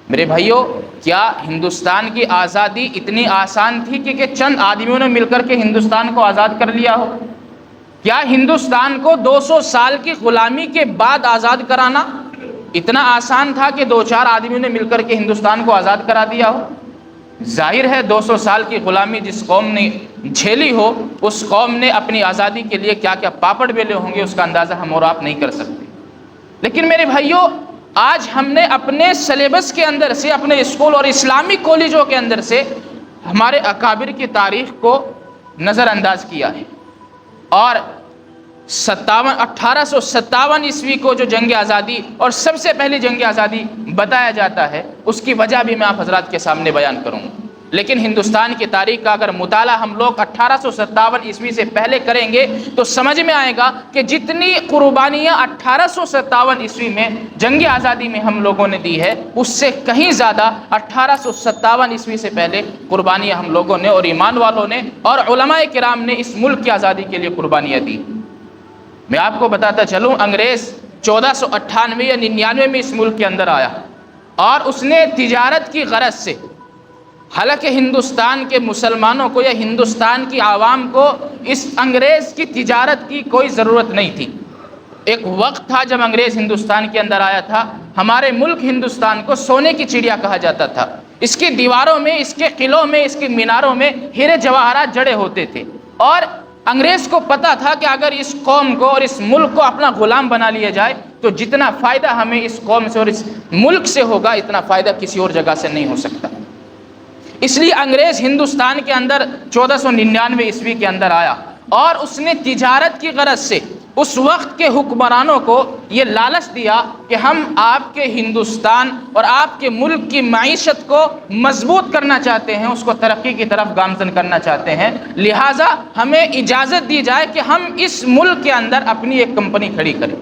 میرے بھائیوں، کیا ہندوستان کی آزادی اتنی آسان تھی کہ چند آدمیوں نے مل کر کے ہندوستان کو آزاد کر لیا ہو؟ کیا ہندوستان کو 200 سال کی غلامی کے بعد آزاد کرانا اتنا آسان تھا کہ 2-4 آدمیوں نے مل کر کے ہندوستان کو آزاد کرا دیا ہو؟ ظاہر ہے 200 سال کی غلامی جس قوم نے جھیلی ہو، اس قوم نے اپنی آزادی کے لیے کیا کیا پاپڑ بیلے ہوں گے، اس کا اندازہ ہم اور آپ نہیں کر سکتے۔ لیکن میرے بھائیوں، آج ہم نے اپنے سلیبس کے اندر سے، اپنے اسکول اور اسلامی کالجوں کے اندر سے ہمارے اکابر کی تاریخ کو نظر انداز کیا ہے، اور 1857 عیسوی کو جو جنگ آزادی اور سب سے پہلی جنگ آزادی بتایا جاتا ہے، اس کی وجہ بھی میں آپ حضرات کے سامنے بیان کروں گا۔ لیکن ہندوستان کی تاریخ کا اگر مطالعہ ہم لوگ 1857 عیسوی سے پہلے کریں گے تو سمجھ میں آئے گا کہ جتنی قربانیاں 1857 عیسوی میں جنگ آزادی میں ہم لوگوں نے دی ہے، اس سے کہیں زیادہ 1857 عیسوی سے پہلے قربانیاں ہم لوگوں نے اور ایمان والوں نے اور علماء کرام نے اس ملک کی آزادی کے لیے قربانیاں دی۔ میں آپ کو بتاتا چلوں، انگریز 1498 یا 99 میں اس ملک کے اندر آیا، اور اس نے تجارت کی غرض سے، حالانکہ ہندوستان کے مسلمانوں کو یا ہندوستان کی عوام کو اس انگریز کی تجارت کی کوئی ضرورت نہیں تھی۔ ایک وقت تھا جب انگریز ہندوستان کے اندر آیا تھا، ہمارے ملک ہندوستان کو سونے کی چڑیا کہا جاتا تھا۔ اس کی دیواروں میں، اس کے قلعوں میں، اس کی میناروں میں ہیرے جواہرات جڑے ہوتے تھے، اور انگریز کو پتا تھا کہ اگر اس قوم کو اور اس ملک کو اپنا غلام بنا لیا جائے تو جتنا فائدہ ہمیں اس قوم سے اور اس ملک سے ہوگا، اتنا فائدہ کسی اور جگہ سے نہیں ہو سکتا۔ اس لیے انگریز ہندوستان کے اندر 1499 عیسوی کے اندر آیا، اور اس نے تجارت کی غرض سے اس وقت کے حکمرانوں کو یہ لالچ دیا کہ ہم آپ کے ہندوستان اور آپ کے ملک کی معیشت کو مضبوط کرنا چاہتے ہیں، اس کو ترقی کی طرف گامزن کرنا چاہتے ہیں، لہٰذا ہمیں اجازت دی جائے کہ ہم اس ملک کے اندر اپنی ایک کمپنی کھڑی کریں۔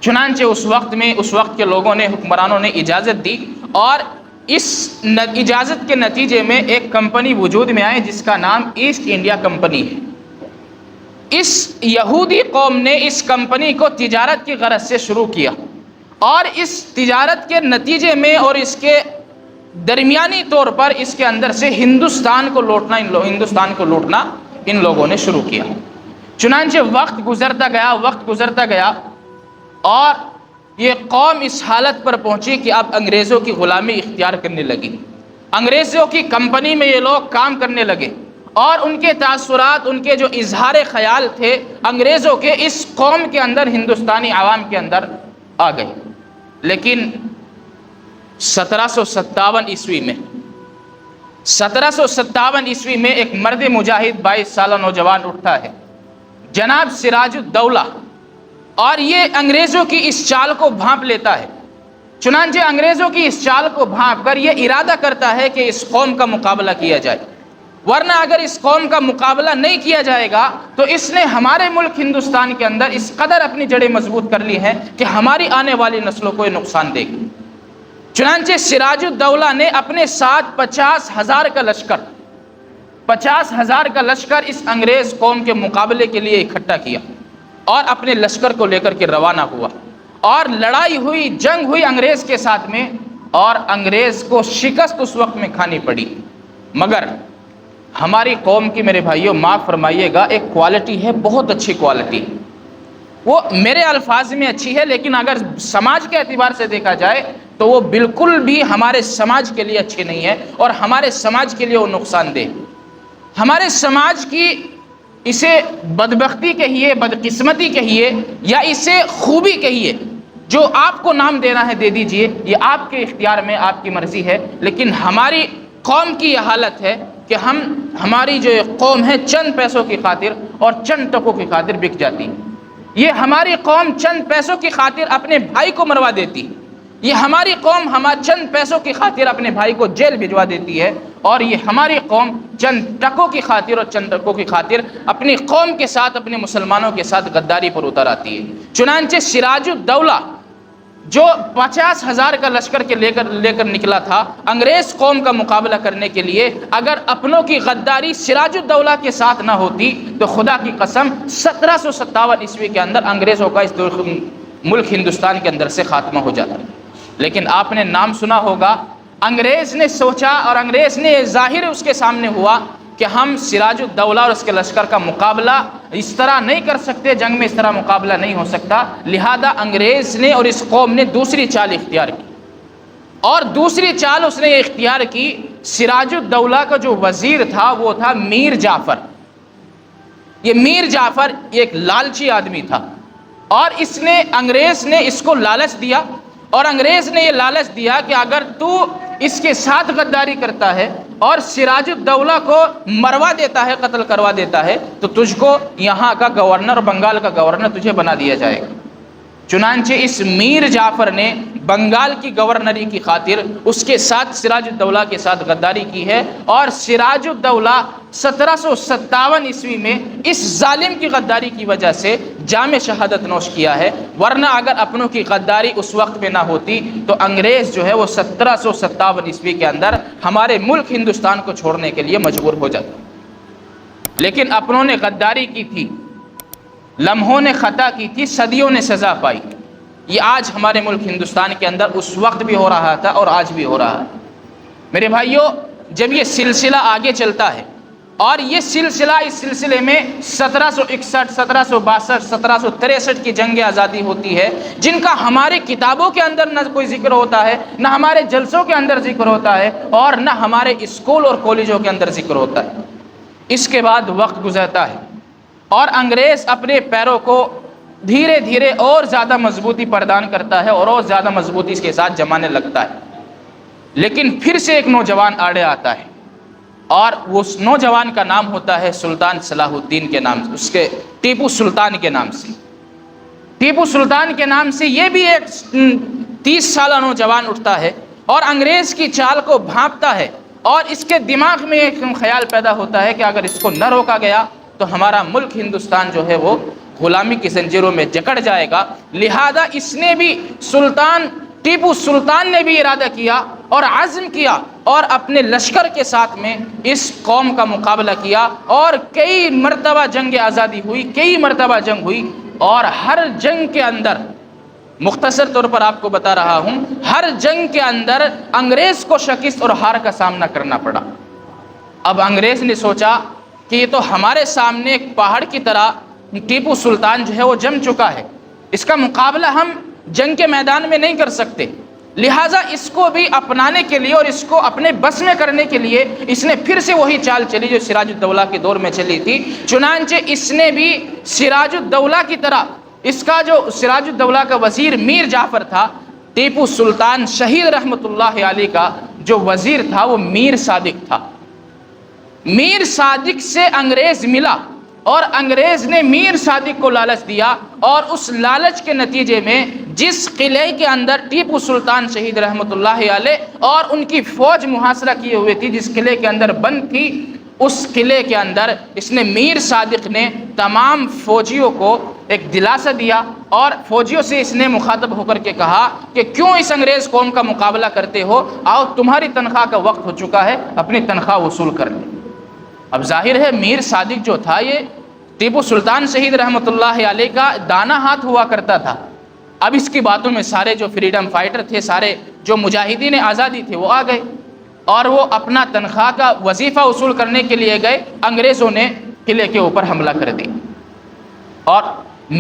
چنانچہ اس وقت کے لوگوں نے، حکمرانوں نے اجازت دی، اور اس اجازت کے نتیجے میں ایک کمپنی وجود میں آئی جس کا نام ایسٹ انڈیا کمپنی ہے۔ اس یہودی قوم نے اس کمپنی کو تجارت کی غرض سے شروع کیا، اور اس تجارت کے نتیجے میں اور اس کے درمیانی طور پر اس کے اندر سے ہندوستان کو لوٹنا ان لوگوں نے شروع کیا۔ چنانچہ وقت گزرتا گیا اور یہ قوم اس حالت پر پہنچی کہ اب انگریزوں کی غلامی اختیار کرنے لگی، انگریزوں کی کمپنی میں یہ لوگ کام کرنے لگے، اور ان کے تاثرات، ان کے جو اظہار خیال تھے انگریزوں کے، اس قوم کے اندر، ہندوستانی عوام کے اندر آ گئے۔ لیکن 1757 عیسوی میں ایک مرد مجاہد 22 سالہ نوجوان اٹھتا ہے، جناب سراج الدولہ، اور یہ انگریزوں کی اس چال کو بھانپ لیتا ہے۔ چنانچہ انگریزوں کی اس چال کو بھانپ کر یہ ارادہ کرتا ہے کہ اس قوم کا مقابلہ کیا جائے، ورنہ اگر اس قوم کا مقابلہ نہیں کیا جائے گا تو اس نے ہمارے ملک ہندوستان کے اندر اس قدر اپنی جڑیں مضبوط کر لی ہیں کہ ہماری آنے والی نسلوں کو یہ نقصان دے گی۔ چنانچہ سراج الدولہ نے اپنے ساتھ 50,000 کا لشکر اس انگریز قوم کے مقابلے کے لیے اکٹھا کیا، اور اپنے لشکر کو لے کر کے روانہ ہوا، اور لڑائی ہوئی، جنگ ہوئی انگریز کے ساتھ میں، اور انگریز کو شکست اس وقت میں کھانی پڑی۔ مگر ہماری قوم کی، میرے بھائیوں معاف فرمائیے گا، ایک کوالٹی ہے، بہت اچھی کوالٹی، وہ میرے الفاظ میں اچھی ہے، لیکن اگر سماج کے اعتبار سے دیکھا جائے تو وہ بالکل بھی ہمارے سماج کے لیے اچھی نہیں ہے، اور ہمارے سماج کے لیے وہ نقصان دہ۔ ہمارے سماج کی اسے بدبختی کہیے، بدقسمتی کہیے، یا اسے خوبی کہیے، جو آپ کو نام دینا ہے دے دیجئے، یہ آپ کے اختیار میں، آپ کی مرضی ہے، لیکن ہماری قوم کی یہ حالت ہے کہ ہماری جو قوم ہے چند پیسوں کی خاطر اور چند ٹکوں کی خاطر بک جاتی ہے۔ یہ ہماری قوم چند پیسوں کی خاطر اپنے بھائی کو مروا دیتی ہے، یہ ہماری قوم چند پیسوں کی خاطر اپنے بھائی کو جیل بھجوا دیتی ہے، اور یہ ہماری قوم چند ٹکوں کی خاطر اور چند ٹکوں کی خاطر اپنی قوم کے ساتھ، اپنے مسلمانوں کے ساتھ غداری پر اتر آتی ہے۔ چنانچہ سراج الدولہ جو 50,000 کا لشکر کے لے کر نکلا تھا انگریز قوم کا مقابلہ کرنے کے لیے، اگر اپنوں کی غداری سراج الدولہ کے ساتھ نہ ہوتی تو خدا کی قسم 1757 عیسوی کے اندر انگریزوں کا اس ملک ہندوستان کے اندر سے خاتمہ ہو جاتا۔ لیکن آپ نے نام سنا ہوگا، انگریز نے سوچا اور انگریز نے ظاہر اس کے سامنے ہوا کہ ہم سراج الدولہ اور اس کے لشکر کا مقابلہ اس طرح نہیں کر سکتے، جنگ میں اس طرح مقابلہ نہیں ہو سکتا، لہذا انگریز نے اور اس قوم نے دوسری چال اختیار کی، اور دوسری چال اس نے یہ اختیار کی، سراج الدولہ کا جو وزیر تھا وہ تھا میر جعفر۔ یہ میر جعفر ایک لالچی آدمی تھا، اور انگریز نے اس کو لالچ دیا، اور انگریز نے یہ لالچ دیا کہ اگر تو اس کے ساتھ غداری کرتا ہے اور سراج الدولہ کو مروا دیتا ہے، قتل کروا دیتا ہے، تو تجھ کو یہاں کا گورنر، بنگال کا گورنر تجھے بنا دیا جائے گا۔ چنانچہ اس میر جعفر نے بنگال کی گورنری کی خاطر اس کے ساتھ، سراج الدولہ کے ساتھ غداری کی ہے، اور سراج الدولہ 1757 عیسوی میں اس ظالم کی غداری کی وجہ سے جام شہادت نوش کیا ہے، ورنہ اگر اپنوں کی غداری اس وقت میں نہ ہوتی تو انگریز جو ہے وہ 1757 عیسوی کے اندر ہمارے ملک ہندوستان کو چھوڑنے کے لیے مجبور ہو جاتا، لیکن اپنوں نے غداری کی تھی، لمحوں نے خطا کی تھی، صدیوں نے سزا پائی۔ یہ آج ہمارے ملک ہندوستان کے اندر اس وقت بھی ہو رہا تھا اور آج بھی ہو رہا ہے۔ میرے بھائیوں، جب یہ سلسلہ آگے چلتا ہے، اور یہ سلسلہ، اس سلسلے میں 1761، 1762، 1763 کی جنگ آزادی ہوتی ہے، جن کا ہمارے کتابوں کے اندر نہ کوئی ذکر ہوتا ہے، نہ ہمارے جلسوں کے اندر ذکر ہوتا ہے، اور نہ ہمارے اسکول اور کالجوں کے اندر ذکر ہوتا ہے۔ اس کے بعد وقت گزرتا ہے، اور انگریز اپنے پیروں کو دھیرے دھیرے اور زیادہ مضبوطی پردان کرتا ہے، اور زیادہ مضبوطی اس کے ساتھ جمانے لگتا ہے، لیکن پھر سے ایک نوجوان آڑے آتا ہے، اور اس نوجوان کا نام ہوتا ہے سلطان صلاح الدین کے نام سے، اس کے ٹیپو سلطان کے نام سے۔ ٹیپو سلطان کے نام سے یہ بھی ایک 30 سالہ نوجوان اٹھتا ہے، اور انگریز کی چال کو بھانپتا ہے، اور اس کے دماغ میں ایک خیال پیدا ہوتا ہے کہ اگر اس کو نہ روکا گیا تو ہمارا ملک ہندوستان جو ہے وہ غلامی کی زنجیروں میں جکڑ جائے گا، لہذا اس نے بھی، ٹیپو سلطان نے بھی ارادہ کیا اور عزم کیا، اور اپنے لشکر کے ساتھ میں اس قوم کا مقابلہ کیا، اور کئی مرتبہ جنگ آزادی ہوئی، کئی مرتبہ جنگ ہوئی، اور ہر جنگ کے اندر، مختصر طور پر آپ کو بتا رہا ہوں، ہر جنگ کے اندر انگریز کو شکست اور ہار کا سامنا کرنا پڑا۔ اب انگریز نے سوچا کہ یہ تو ہمارے سامنے ایک پہاڑ کی طرح ٹیپو سلطان جو ہے وہ جم چکا ہے، اس کا مقابلہ ہم جنگ کے میدان میں نہیں کر سکتے، لہٰذا اس کو بھی اپنانے کے لیے اور اس کو اپنے بس میں کرنے کے لیے اس نے پھر سے وہی چال چلی جو سراج الدولہ کے دور میں چلی تھی۔ چنانچہ اس نے بھی سراج الدولہ کی طرح، اس کا جو سراج الدولہ کا وزیر میر جعفر تھا، ٹیپو سلطان شہید رحمۃ اللہ علیہ کا جو وزیر تھا وہ میر صادق تھا۔ میر صادق سے انگریز ملا، اور انگریز نے میر صادق کو لالچ دیا، اور اس لالچ کے نتیجے میں جس قلعے کے اندر ٹیپو سلطان شہید رحمۃ اللہ علیہ اور ان کی فوج محاصرہ کیے ہوئے تھی، جس قلعے کے اندر بند تھی، اس قلعے کے اندر اس نے، میر صادق نے تمام فوجیوں کو ایک دلاسا دیا، اور فوجیوں سے اس نے مخاطب ہو کر کے کہا کہ کیوں اس انگریز قوم کا مقابلہ کرتے ہو، آؤ تمہاری تنخواہ کا وقت ہو چکا ہے، اپنی تنخواہ وصول کر لیں۔ اب ظاہر ہے میر صادق جو تھا یہ ٹیپو سلطان شہید رحمۃ اللہ علیہ کا دانا ہاتھ ہوا کرتا تھا۔ اب اس کی باتوں میں سارے جو فریڈم فائٹر تھے، سارے جو مجاہدین آزادی تھے، وہ آ گئے، اور وہ اپنا تنخواہ کا وظیفہ وصول کرنے کے لیے گئے۔ انگریزوں نے قلعے کے اوپر حملہ کر دی، اور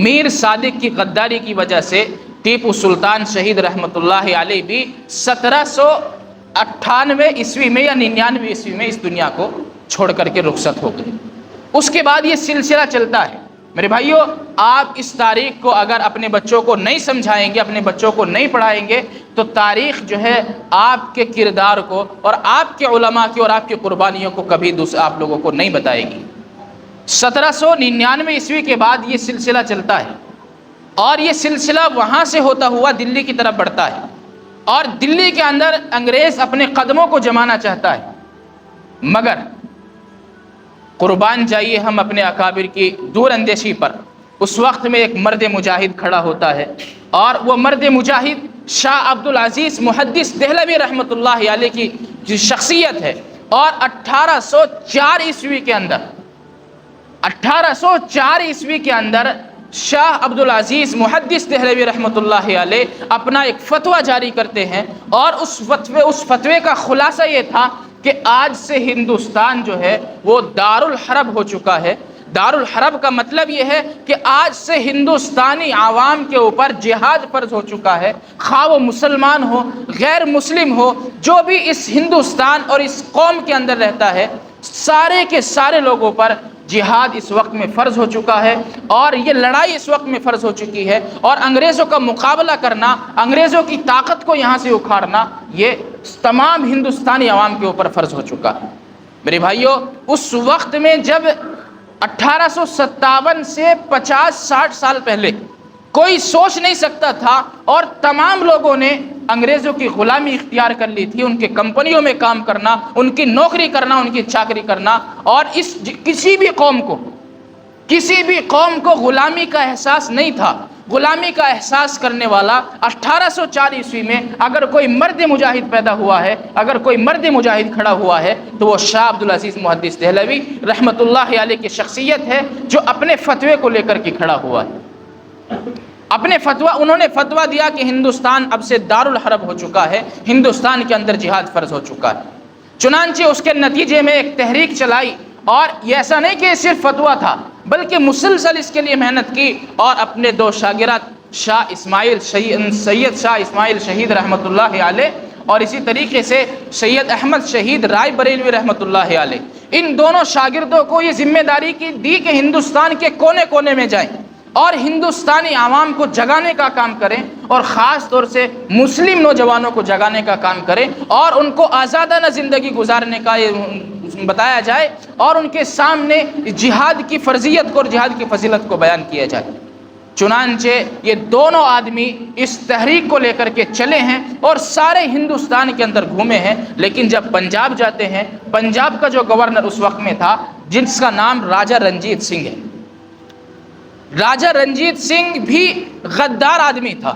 میر صادق کی غداری کی وجہ سے ٹیپو سلطان شہید رحمۃ اللہ علیہ بھی 1798 عیسوی میں یا 99 عیسوی میں اس دنیا کو چھوڑ کر کے رخصت ہو گئے۔ اس کے بعد یہ سلسلہ چلتا ہے۔ میرے بھائیوں، آپ اس تاریخ کو اگر اپنے بچوں کو نہیں سمجھائیں گے، اپنے بچوں کو نہیں پڑھائیں گے، تو تاریخ جو ہے آپ کے کردار کو اور آپ کے علماء کی اور آپ کی قربانیوں کو کبھی آپ لوگوں کو نہیں بتائے گی۔ 1799 عیسوی کے بعد یہ سلسلہ چلتا ہے، اور یہ سلسلہ وہاں سے ہوتا ہوا دلی کی طرف بڑھتا ہے، اور دلی کے اندر انگریز اپنے قدموں کو جمانا چاہتا ہے، مگر قربان جائیے ہم اپنے اکابر کی دور اندیشی پر، اس وقت میں ایک مرد مجاہد کھڑا ہوتا ہے، اور وہ مرد مجاہد شاہ عبد العزیز محدث دہلوی رحمۃ اللہ علیہ کی جو شخصیت ہے، اور 1804 عیسوی کے اندر شاہ عبدالعزیز محدث دہلوی رحمۃ اللہ علیہ اپنا ایک فتویٰ جاری کرتے ہیں، اور اس فتوے کا خلاصہ یہ تھا کہ آج سے ہندوستان جو ہے وہ دارالحرب ہو چکا ہے۔ دارالحرب کا مطلب یہ ہے کہ آج سے ہندوستانی عوام کے اوپر جہاد فرض ہو چکا ہے، خواہ وہ مسلمان ہو غیر مسلم ہو، جو بھی اس ہندوستان اور اس قوم کے اندر رہتا ہے، سارے کے سارے لوگوں پر جہاد اس وقت میں فرض ہو چکا ہے، اور یہ لڑائی اس وقت میں فرض ہو چکی ہے، اور انگریزوں کا مقابلہ کرنا، انگریزوں کی طاقت کو یہاں سے اکھاڑنا، یہ تمام ہندوستانی عوام کے اوپر فرض ہو چکا ہے۔ میرے بھائیوں، اس وقت میں جب 1857 سے 50-60 سال پہلے کوئی سوچ نہیں سکتا تھا، اور تمام لوگوں نے انگریزوں کی غلامی اختیار کر لی تھی، ان کے کمپنیوں میں کام کرنا، ان کی نوکری کرنا، ان کی چاکری کرنا، اور کسی بھی قوم کو غلامی کا احساس نہیں تھا۔ غلامی کا احساس کرنے والا 1804 عیسوی میں اگر کوئی مرد مجاہد پیدا ہوا ہے، اگر کوئی مرد مجاہد کھڑا ہوا ہے، تو وہ شاہ عبدالعزیز محدث دہلوی رحمۃ اللہ علیہ کی شخصیت ہے، جو اپنے فتوے کو لے کر کے کھڑا ہوا ہے۔ انہوں نے فتویٰ دیا کہ ہندوستان اب سے دارالحرب ہو چکا ہے، ہندوستان کے اندر جہاد فرض ہو چکا ہے۔ چنانچہ اس کے نتیجے میں ایک تحریک چلائی، اور یہ ایسا نہیں کہ صرف فتویٰ تھا، بلکہ مسلسل اس کے لیے محنت کی، اور اپنے دو شاگرد سید شاہ اسماعیل شہید رحمۃ اللہ علیہ، اور اسی طریقے سے سید احمد شہید رائے بریلوی رحمۃ اللہ علیہ، ان دونوں شاگردوں کو یہ ذمہ داری دی کہ ہندوستان کے کونے کونے میں جائیں اور ہندوستانی عوام کو جگانے کا کام کریں، اور خاص طور سے مسلم نوجوانوں کو جگانے کا کام کریں، اور ان کو آزادانہ زندگی گزارنے کا بتایا جائے، اور ان کے سامنے جہاد کی فرضیت کو اور جہاد کی فضیلت کو بیان کیا جائے۔ چنانچہ یہ دونوں آدمی اس تحریک کو لے کر کے چلے ہیں، اور سارے ہندوستان کے اندر گھومے ہیں، لیکن جب پنجاب جاتے ہیں، پنجاب کا جو گورنر اس وقت میں تھا، جس کا نام راجہ رنجیت سنگھ ہے، راجہ رنجیت سنگھ بھی غدار آدمی تھا،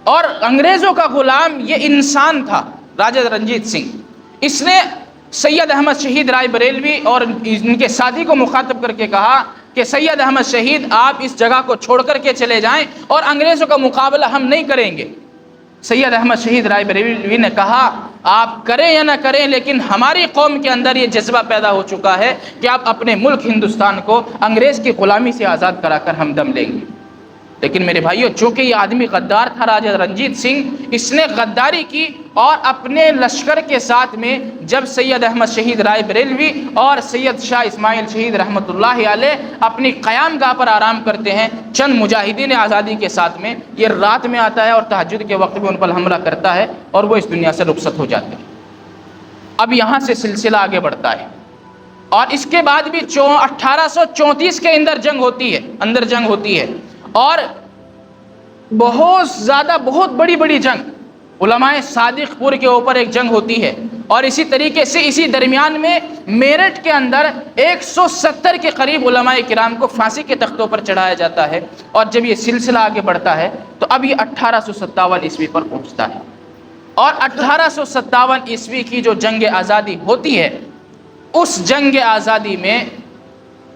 اور انگریزوں کا غلام یہ انسان تھا راجہ رنجیت سنگھ۔ اس نے سید احمد شہید رائے بریلوی اور ان کے ساتھی کو مخاطب کر کے کہا کہ سید احمد شہید، آپ اس جگہ کو چھوڑ کر کے چلے جائیں، اور انگریزوں کا مقابلہ ہم نہیں کریں گے۔ سید احمد شہید رائے بریلوی نے کہا، آپ کریں یا نہ کریں، لیکن ہماری قوم کے اندر یہ جذبہ پیدا ہو چکا ہے کہ آپ اپنے ملک ہندوستان کو انگریز کی غلامی سے آزاد کرا کر ہم دم لیں گے۔ لیکن میرے بھائیوں، چونکہ یہ آدمی غدار تھا راجہ رنجیت سنگھ، اس نے غداری کی، اور اپنے لشکر کے ساتھ میں جب سید احمد شہید رائے بریلوی اور سید شاہ اسماعیل شہید رحمۃ اللہ علیہ اپنی قیام گاہ پر آرام کرتے ہیں، چند مجاہدین آزادی کے ساتھ میں، یہ رات میں آتا ہے اور تہجد کے وقت میں ان پر حملہ کرتا ہے، اور وہ اس دنیا سے رخصت ہو جاتے ہیں۔ اب یہاں سے سلسلہ آگے بڑھتا ہے، اور اس کے بعد بھی 1834 کے اندر جنگ ہوتی ہے، اور بہت بڑی جنگ، علماء صادق پور کے اوپر ایک جنگ ہوتی ہے، اور اسی طریقے سے اسی درمیان میں میرٹھ کے اندر 170 کے قریب علماء کرام کو پھانسی کے تختوں پر چڑھایا جاتا ہے۔ اور جب یہ سلسلہ آگے بڑھتا ہے تو اب یہ 1857 عیسوی پر پہنچتا ہے، اور 1857 عیسوی کی جو جنگ آزادی ہوتی ہے، اس جنگ آزادی میں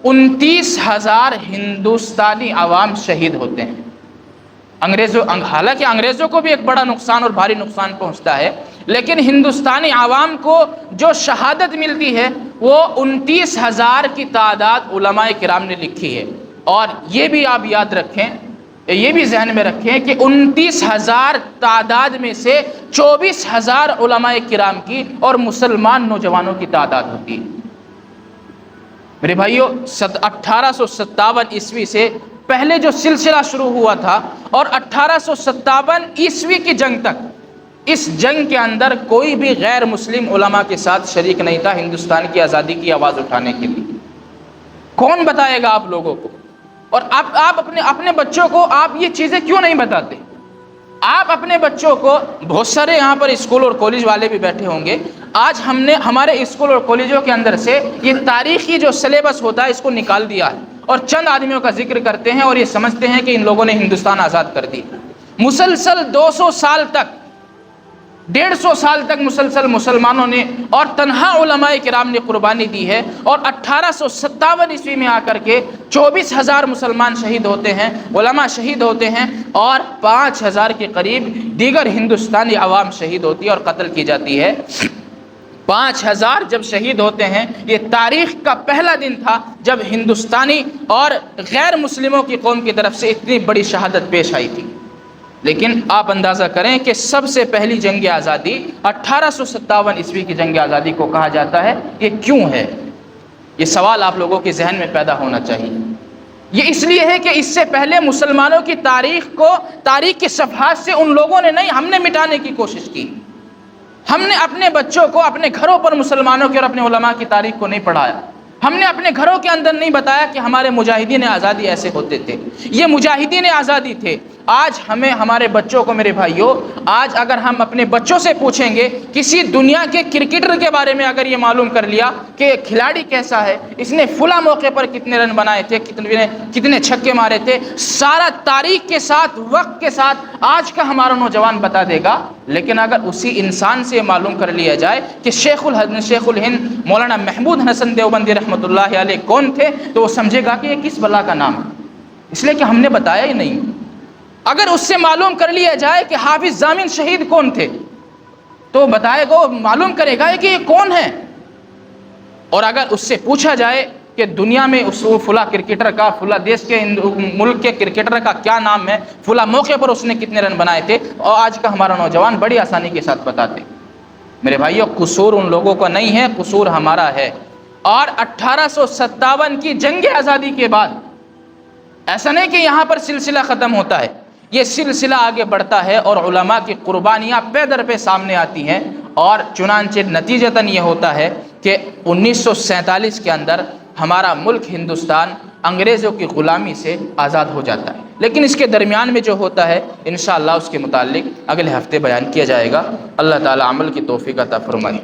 29,000 ہندوستانی عوام شہید ہوتے ہیں۔ حالانکہ انگریزوں کو بھی ایک بڑا نقصان اور بھاری نقصان پہنچتا ہے، لیکن ہندوستانی عوام کو جو شہادت ملتی ہے وہ 29,000 کی تعداد علماء کرام نے لکھی ہے۔ اور یہ بھی آپ یاد رکھیں، یہ بھی ذہن میں رکھیں کہ 29,000 تعداد میں سے 24,000 علماء کرام کی اور مسلمان نوجوانوں کی تعداد ہوتی ہے۔ میرے بھائیوں، 1857 عیسوی سے پہلے جو سلسلہ شروع ہوا تھا، اور 1857 عیسوی کی جنگ تک، اس جنگ کے اندر کوئی بھی غیر مسلم علماء کے ساتھ شریک نہیں تھا ہندوستان کی آزادی کی آواز اٹھانے کے لیے۔ کون بتائے گا آپ لوگوں کو؟ اور آپ اپنے بچوں کو آپ یہ چیزیں کیوں نہیں بتاتے؟ آپ اپنے بچوں کو، بہت سارے یہاں پر اسکول اور کالج والے بھی بیٹھے ہوں گے، آج ہم نے ہمارے اسکول اور کالجوں کے اندر سے یہ تاریخی جو سلیبس ہوتا ہے اس کو نکال دیا ہے، اور چند آدمیوں کا ذکر کرتے ہیں اور یہ سمجھتے ہیں کہ ان لوگوں نے ہندوستان آزاد کر دی۔ مسلسل 200 سال تک 150 سال تک مسلسل مسلمانوں نے اور تنہا علماء کرام نے قربانی دی ہے، اور 1857 عیسوی میں آ کر کے 24,000 مسلمان شہید ہوتے ہیں، علماء شہید ہوتے ہیں، اور 5,000 کے قریب دیگر ہندوستانی عوام شہید ہوتی ہے اور قتل کی جاتی ہے۔ 5,000 جب شہید ہوتے ہیں، یہ تاریخ کا پہلا دن تھا جب ہندوستانی اور غیر مسلموں کی قوم کی طرف سے اتنی بڑی شہادت پیش آئی تھی۔ لیکن آپ اندازہ کریں کہ سب سے پہلی جنگ آزادی 1857 عیسوی کی جنگ آزادی کو کہا جاتا ہے، یہ کیوں ہے؟ یہ سوال آپ لوگوں کے ذہن میں پیدا ہونا چاہیے۔ یہ اس لیے ہے کہ اس سے پہلے مسلمانوں کی تاریخ کو، تاریخ کے صفحات سے ان لوگوں نے نہیں، ہم نے مٹانے کی کوشش کی۔ ہم نے اپنے بچوں کو اپنے گھروں پر مسلمانوں کی اور اپنے علماء کی تاریخ کو نہیں پڑھایا۔ ہم نے اپنے گھروں کے اندر نہیں بتایا کہ ہمارے مجاہدین آزادی ایسے ہوتے تھے، یہ مجاہدین آزادی تھے۔ آج ہمیں ہمارے بچوں کو، میرے بھائیوں، آج اگر ہم اپنے بچوں سے پوچھیں گے، کسی دنیا کے کرکٹر کے بارے میں اگر یہ معلوم کر لیا کہ کھلاڑی کیسا ہے، اس نے فلاں موقع پر کتنے رن بنائے تھے، کتنے چھکے مارے تھے، سارا تاریخ کے ساتھ، وقت کے ساتھ آج کا ہمارا نوجوان بتا دے گا۔ لیکن اگر اسی انسان سے معلوم کر لیا جائے کہ شیخ الہند مولانا محمود حسن دیوبندی رحمۃ اللہ علیہ کون تھے، تو وہ سمجھے گا کہ یہ کس بلا کا نام ہے، اس لیے کہ ہم نے بتایا ہی نہیں۔ اگر اس سے معلوم کر لیا جائے کہ حافظ ضامن شہید کون تھے، تو بتائے گا، معلوم کرے گا کہ یہ کون ہے۔ اور اگر اس سے پوچھا جائے کہ دنیا میں اس فلاں کرکٹر کا، فلاں دیش کے ملک کے کرکٹر کا کیا نام ہے، فلاں موقع پر اس نے کتنے رن بنائے تھے، اور آج کا ہمارا نوجوان بڑی آسانی کے ساتھ بتاتے۔ میرے بھائیوں، قصور ان لوگوں کا نہیں ہے، قصور ہمارا ہے۔ اور 1857 کی جنگ آزادی کے بعد ایسا نہیں کہ یہاں پر سلسلہ ختم ہوتا ہے، یہ سلسلہ آگے بڑھتا ہے اور علماء کی قربانیاں پے در پہ سامنے آتی ہیں، اور چنانچہ نتیجتاً یہ ہوتا ہے کہ 1947 کے اندر ہمارا ملک ہندوستان انگریزوں کی غلامی سے آزاد ہو جاتا ہے۔ لیکن اس کے درمیان میں جو ہوتا ہے، انشاءاللہ اس کے متعلق اگلے ہفتے بیان کیا جائے گا۔ اللہ تعالی عمل کی توفیق عطا فرمائے۔